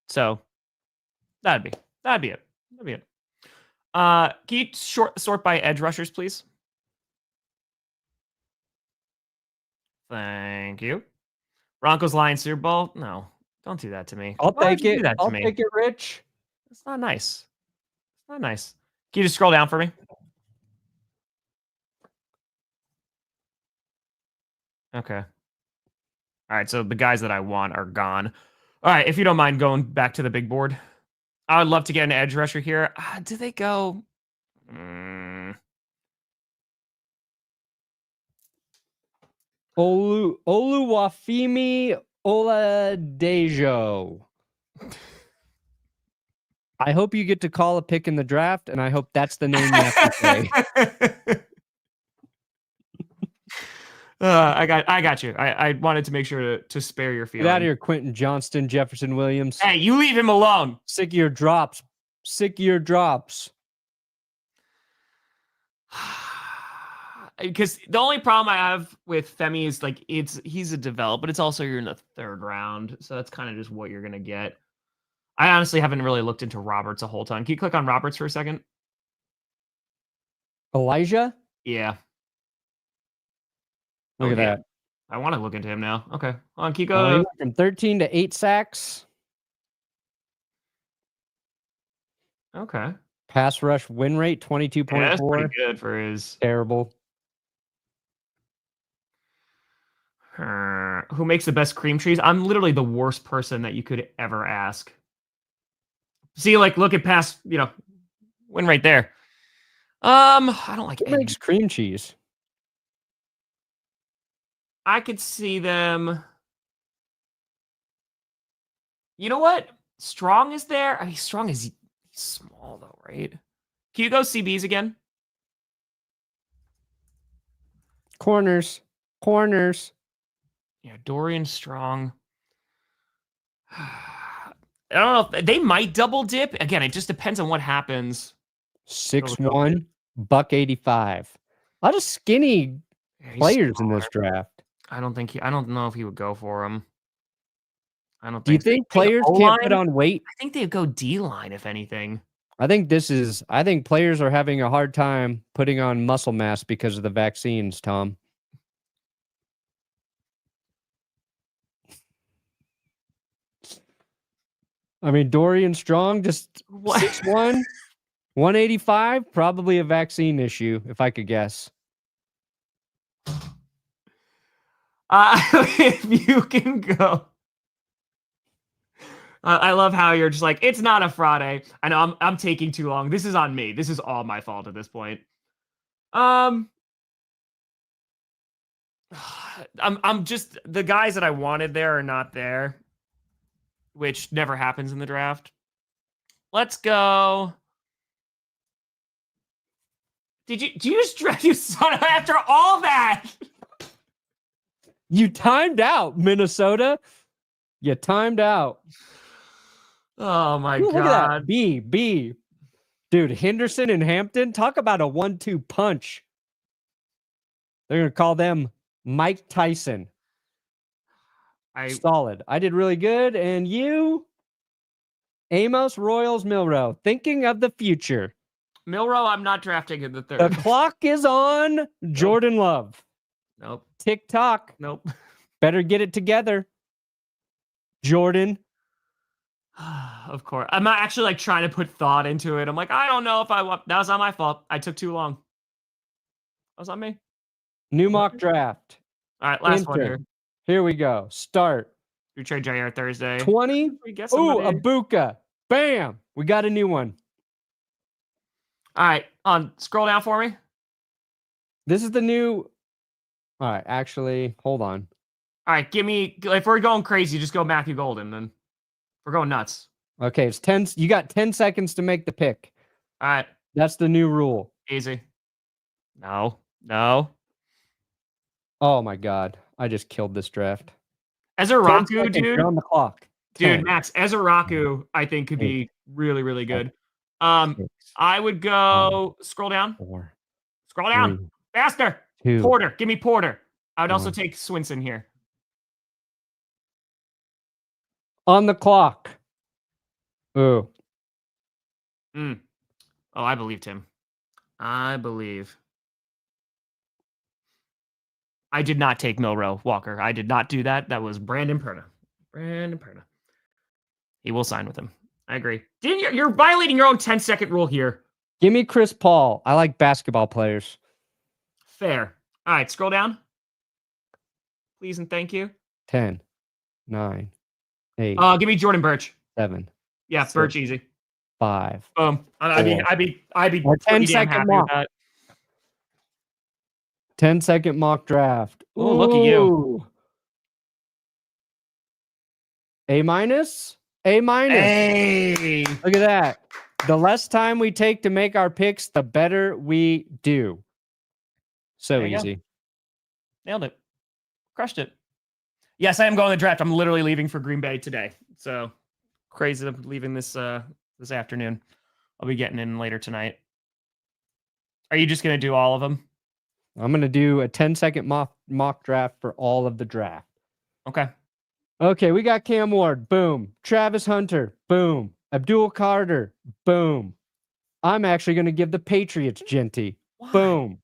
So that'd be it. Can you sort by edge rushers, please? Thank you. Broncos Lions Super Bowl? No, don't do that to me. I'll take it. I'll take it, Rich. It's not nice. Can you just scroll down for me? Okay. All right, so the guys that I want are gone. All right, if you don't mind going back to the big board. I would love to get an edge rusher here. Do they go? Oluwafemi Oladejo. I hope you get to call a pick in the draft, and I hope that's the name you have to say. I got you. I wanted to make sure to spare your feelings. Get out of here, Quentin Johnston, Jefferson Williams. Hey, you leave him alone. Sick of your drops. Because the only problem I have with Femi is he's a develop, but it's also you're in the 3rd round, so that's kind of just what you're gonna get. I honestly haven't really looked into Roberts a whole ton. Can you click on Roberts for a second? Elijah? Yeah. Look at that. I want to look into him now. Okay. Hold on, keep going. From 13 to 8 sacks. Okay. Pass rush win rate 22.4. Yeah, that's pretty good for his. Terrible. Who makes the best cream cheese? I'm literally the worst person that you could ever ask. See, like, look at past, win right there. I don't like Who any. makes cream cheese? I could see them. You know what? Strong is there. I mean, Strong is small though, right? Can you go CBs again? Corners. Yeah, Dorian Strong. I don't know. They might double dip. Again, it just depends on what happens. 6'1", $185. A lot of skinny players in this draft. I don't know if he would go for him. I don't Do you think think players can't put on weight? I think they'd go D-line, if anything. I think players are having a hard time putting on muscle mass because of the vaccines, Tom. I mean, Dorian Strong, just 6'1", 185, probably a vaccine issue, if I could guess. If you can go. I love how you're just like, it's not a Friday. I know I'm taking too long. This is on me. This is all my fault at this point. I'm just, the guys that I wanted there are not there, which never happens in the draft. Let's go. Do you just draft you son of, after all that? You timed out, Minnesota. You timed out. Oh my Look God. at that. B. Dude, Henderson and Hampton, talk about a 1-2 punch. They're going to call them Mike Tyson. Solid. I did really good. And you, Amos Royals Milroe, thinking of the future. Milroe, I'm not drafting in the third. The clock is on Jordan Love. Nope. Tick-tock. Nope. Better get it together. Jordan. Of course. I'm not actually like trying to put thought into it. I'm like, I don't know if I want. That was not my fault. I took too long. That was on me. New mock draft. All right, last one here. Here we go. Start. We trade Jaire Thursday. 20. Ooh, Abuka. Bam. We got a new one. All right. Scroll down for me. This is the new. All right. Actually, hold on. All right. Give me. If we're going crazy, just go Matthew Golden. Then we're going nuts. Okay. It's 10. You got 10 seconds to make the pick. All right. That's the new rule. Easy. No. Oh my God. I just killed this draft. Ezeraku, dude. On the clock. Dude, Max, Ezeraku, I think could be really, really good. I would go scroll down. Scroll down. Faster. Porter. Give me Porter. I would also take Swinson here. On the clock. Ooh. Oh, I believed him. I did not take Milroe Walker. I did not do that. That was Brandon Perna. He will sign with him. I agree. You're violating your own 10-second rule here. Give me Chris Paul. I like basketball players. Fair. All right, scroll down. Please and thank you. 10, 9, 8. Give me Jordan Birch. 7. Yeah, 6, Birch easy. 5. I'd be 10-second mock. 10-second mock draft. Oh, look at you. A-? A-. Hey. Look at that. The less time we take to make our picks, the better we do. So easy. Nailed it. Crushed it. Yes, I am going to the draft. I'm literally leaving for Green Bay today. So crazy that I'm leaving this afternoon. I'll be getting in later tonight. Are you just going to do all of them? I'm going to do a 10-second mock draft for all of the draft. Okay, we got Cam Ward. Boom. Travis Hunter. Boom. Abdul Carter. Boom. I'm actually going to give the Patriots Jeanty. Boom.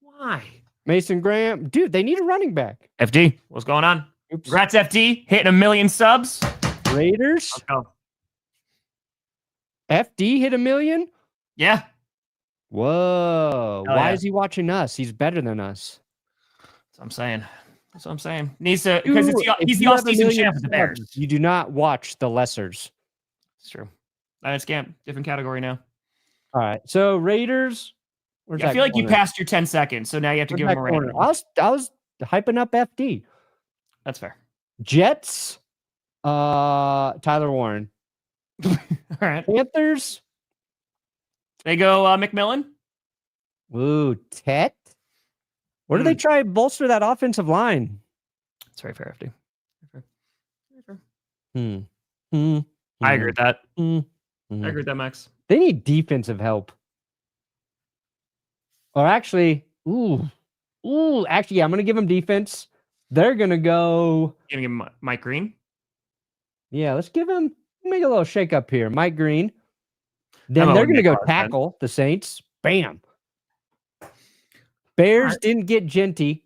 Why? Mason Graham. Dude, they need a running back. FD, what's going on? Oops. Congrats, FD. Hitting 1 million subs. Raiders. FD hit 1 million? Yeah. Whoa. Why is he watching us? He's better than us. That's what I'm saying. That's what I'm saying. Needs to, because he's the off-season champ of the Bears. You do not watch the lessers. It's true. It's different category now. All right. So Raiders. I feel like you passed your 10 seconds, so now you have to give him a random. I was hyping up FD. That's fair. Jets. Tyler Warren. All right. Panthers. They go McMillan. Ooh, Tet. Where do they try to bolster that offensive line? That's very fair, FD. I agree with that. I agree with that, Max. They need defensive help. Or actually, actually, yeah, I'm going to give them defense. They're going to go. You're going to give him Mike Green? Yeah, let's make a little shake up here. Mike Green. Then they're going to go tackle the Saints. Bam. Bears didn't get Jeanty.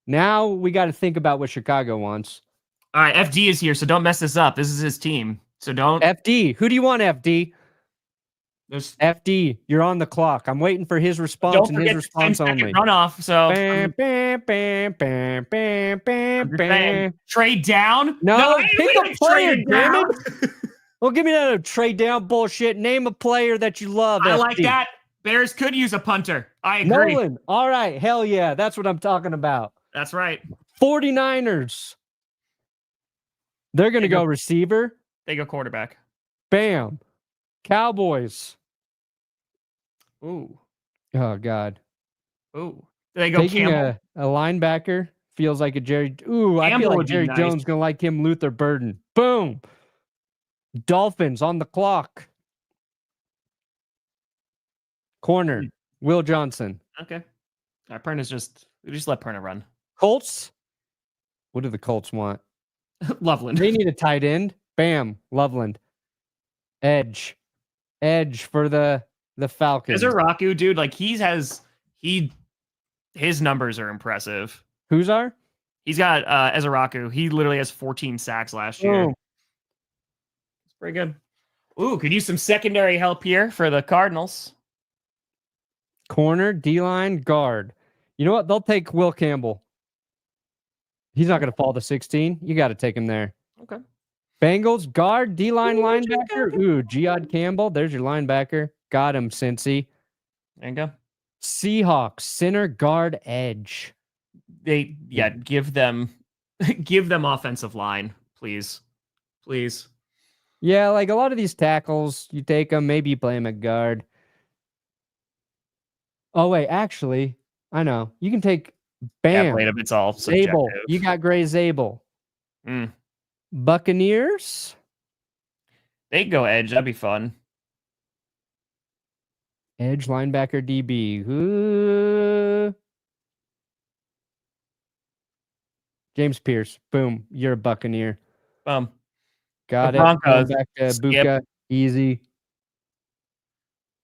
Now we got to think about what Chicago wants. All right, FD is here, so don't mess this up. This is his team, so don't. FD. Who do you want, FD? There's FD, you're on the clock. I'm waiting for his response and his response only. Runoff. So trade down. No, pick a player, damn it. Well, give me that trade down bullshit. Name a player that you love. I FD. like that. Bears could use a punter. I agree. Nolan. All right. Hell yeah. That's what I'm talking about. That's right. 49ers. They're going to go receiver. They go quarterback. Bam. Cowboys. Ooh. Oh, God. Ooh. They go taking a linebacker. Feels like a Jerry. Ooh, I feel like Jerry Jones going to like him. Luther Burden. Boom. Dolphins on the clock. Corner. Will Johnson. Okay. All right, Perna's just let Perna run. Colts. What do the Colts want? Loveland. They need a tight end. Bam. Loveland. Edge for the Falcons. Ezeraku, dude, like his numbers are impressive. Who's are? He's got Ezeraku. He literally has 14 sacks last year. It's pretty good. Ooh, could use some secondary help here for the Cardinals. Corner, D-line, guard. You know what? They'll take Will Campbell. He's not going to fall to 16. You got to take him there. Okay. Bengals, guard, D-line, linebacker. Ooh, Giad Campbell. There's your linebacker. Got him, Cincy. There you go. Seahawks, center, guard, edge. Give them offensive line, please. Please. Yeah, like a lot of these tackles, you take them, maybe you play them at guard. Oh, wait, actually, I know. You can take Bam. Yeah, it's all subjective. Zabel. You got Gray Zabel. Buccaneers. They can go edge. That'd be fun. Edge, linebacker, DB. Ooh. James Pierce. Boom. You're a Buccaneer. Got it. Broncos. Back to Buka. Easy.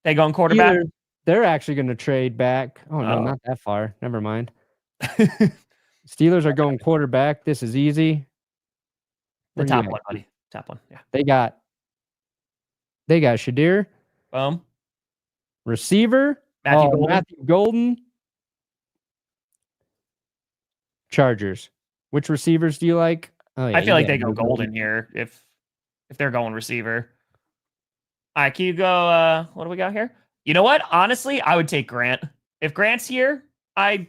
They going quarterback? They're actually going to trade back. Oh, no, not that far. Never mind. Steelers are going quarterback. This is easy. The top one, buddy. Top one. Yeah. They got Shadir. Receiver. Matthew Golden. Chargers. Which receivers do you like? Oh, yeah, I feel like they go Golden here if they're going receiver. All right, can you go what do we got here? You know what? Honestly, I would take Grant. If Grant's here, I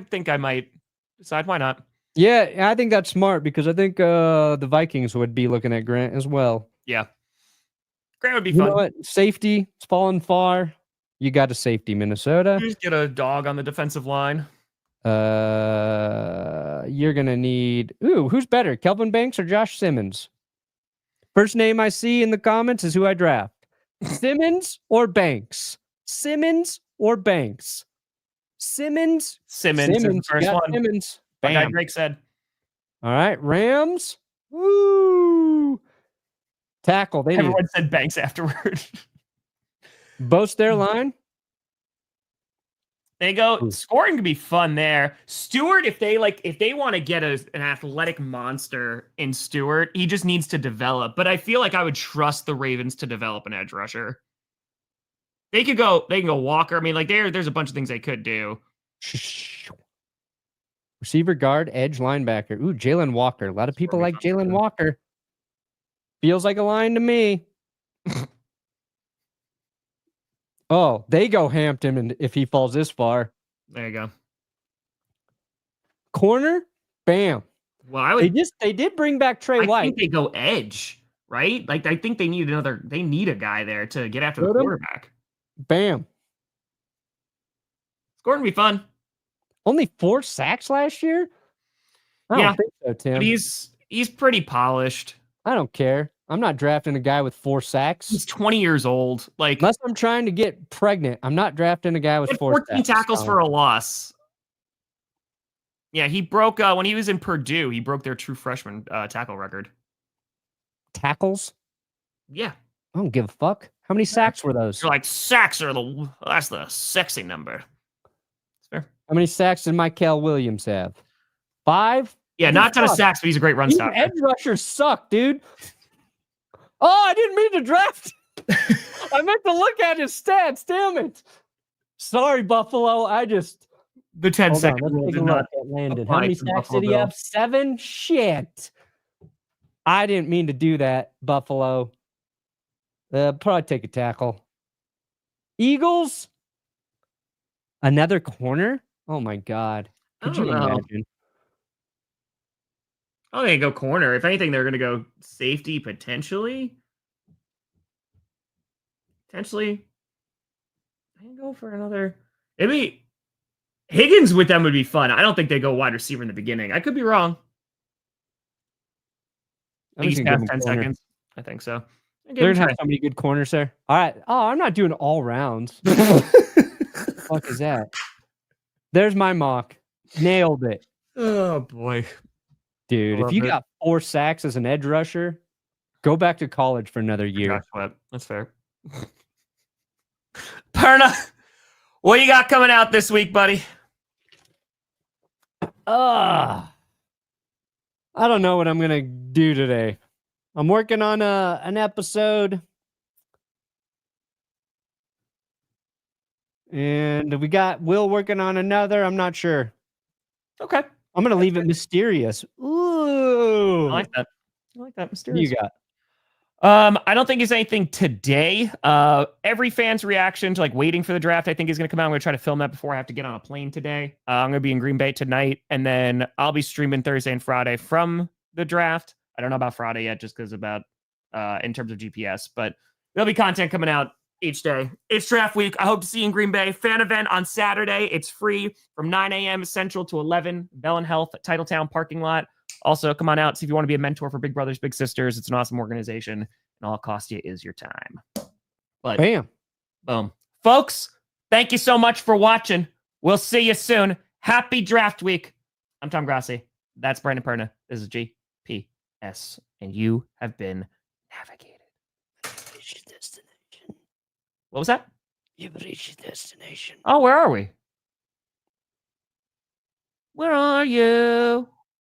think I might decide why not. Yeah, I think that's smart because I think the Vikings would be looking at Grant as well. Yeah. Grant would be fun. You know what? Safety, it's falling far. You got a safety, Minnesota. Just get a dog on the defensive line. You're going to need... Ooh, who's better, Kelvin Banks or Josh Simmons? First name I see in the comments is who I draft. Simmons or Banks? Simmons or Banks? Simmons is the first one. Simmons. Like I Drake said. All right, Rams. Woo! Tackle. Everyone said Banks afterward. Boast their line. They go scoring could be fun there. Stewart, if they want to get an athletic monster in Stewart, he just needs to develop. But I feel like I would trust the Ravens to develop an edge rusher. They can go Walker. I mean, like there's a bunch of things they could do. Receiver, guard, edge, linebacker. Ooh, Jalen Walker. A lot of people like Jalen Walker. Feels like a line to me. Oh, they go Hampton, and if he falls this far. There you go. Corner, bam. Well, they did bring back Trey White. I think they go edge, right? Like I think they need a guy there to get after the quarterback. Bam. It's going to be fun. Only 4 sacks last year? I don't think so, Tim. But he's pretty polished. I don't care. I'm not drafting a guy with 4 sacks. He's 20 years old. Like, unless I'm trying to get pregnant, I'm not drafting a guy with 4 14 tackles for a loss. Yeah, he broke when he was in Purdue. He broke their true freshman tackle record. Tackles? Yeah. I don't give a fuck. How many sacks were those? You're like, sacks are that's the sexy number. It's fair. How many sacks did Michael Williams have? 5? Yeah, not a ton of sacks, but he's a great run stopper. Edge rushers suck, dude. Oh, I didn't mean to draft. I meant to look at his stats. Damn it. Sorry, Buffalo. The 10-second rule did not Landon. How many sacks did he have? 7? Shit. I didn't mean to do that, Buffalo. Probably take a tackle. Eagles? Another corner? Oh, my God. Could you imagine? Oh, they go corner. If anything, they're going to go safety potentially. I can go for another. Maybe Higgins with them would be fun. I don't think they go wide receiver in the beginning. I could be wrong. I think he's past 10 seconds. I think so. They're going to have so many good corners there. All right. Oh, I'm not doing all rounds. What the fuck is that? There's my mock. Nailed it. Oh, boy. Dude, if you got 4 sacks as an edge rusher, go back to college for another year. That's fair. Perna, what you got coming out this week, buddy? I don't know what I'm going to do today. I'm working on an episode. And we got Will working on another. I'm not sure. Okay. I'm going to leave it mysterious. Ooh. I like that. Mysterious. You got? I don't think there's anything today. Every fan's reaction to like waiting for the draft, I think is going to come out. I'm going to try to film that before I have to get on a plane today. I'm going to be in Green Bay tonight, and then I'll be streaming Thursday and Friday from the draft. I don't know about Friday yet, just because about in terms of GPS, but there'll be content coming out each day. It's draft week. I hope to see you in Green Bay. Fan event on Saturday. It's free from 9 a.m. Central to 11. Bell and Health at Titletown parking lot. Also, come on out. See if you want to be a mentor for Big Brothers Big Sisters. It's an awesome organization, and all it costs you is your time. But bam, boom, folks. Thank you so much for watching. We'll see you soon. Happy draft week. I'm Tom Grossi. That's Brandon Perna. This is GPS, and you have been navigated. What was that? You've reached your destination. Oh, where are we? Where are you?